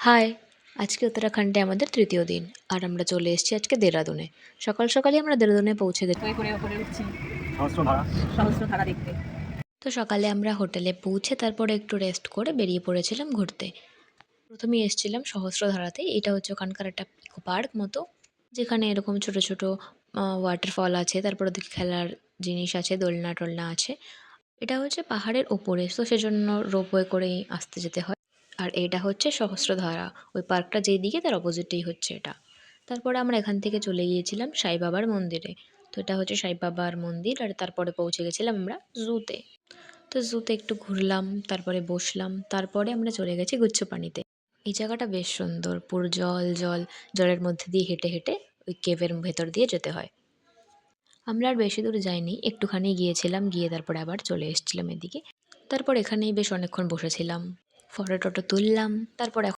High! আজকে উত্তরাখণ্ডে আমাদের ৩য় দিন। আর আমরা চলে এসেছি আজকে দেরাদুনে। সকাল সকালই আমরা দেরাদুনে পৌঁছে গেছি। টোটোয় করে ওপরে উঠছি সহস্রধারা দেখতে। তো সকালে আমরা হোটেলে পৌঁছে তারপরে একটু রেস্ট করে বেরিয়ে পড়েছিলাম ঘুরতে। প্রথমেই এসেছিলাম সহস্রধারাতে। এটা হচ্ছে ওখানকার একটা ইকো পার্ক মতো, যেখানে এরকম ছোট, ছোট ওয়াটারফল আছে। তারপরে ওদিকে খেলার জিনিস আছে, দোলনা-টোলনা আছে। এটা হচ্ছে পাহাড়ের ওপরে, তো সেজন্য রোপওয়ে করেই আসতে যেতে হয়। আর এটা হচ্ছে সহস্রধারা। ওই পার্কটা যেইদিকে তার অপোজিটেই হচ্ছে এটা। তারপরে আমরা এখান থেকে চলে গিয়েছিলাম সাই বাবার মন্দিরে। তো এটা হচ্ছে সাই বাবার মন্দির, আর তারপরে পৌঁছে গেছিলাম আমরা জুতে। তো জুতে একটু ঘুরলাম, তারপরে বসলাম, তারপরে আমরা চলে গেছি গুচ্ছপানিতে। এই জায়গাটা বেশ সুন্দর, পুরো জল, জল, জলের মধ্যে দিয়ে হেঁটে, হেঁটে ওই কেভের ভেতর দিয়ে যেতে হয়। আমরা আর বেশি দূর যাইনি, একটুখানি গিয়েছিলাম, গিয়ে তারপরে আবার চলে এসেছিলাম এদিকে। তারপর এখানেই বেশ অনেকক্ষণ বসেছিলাম, ফটো টটো তুললাম, তারপর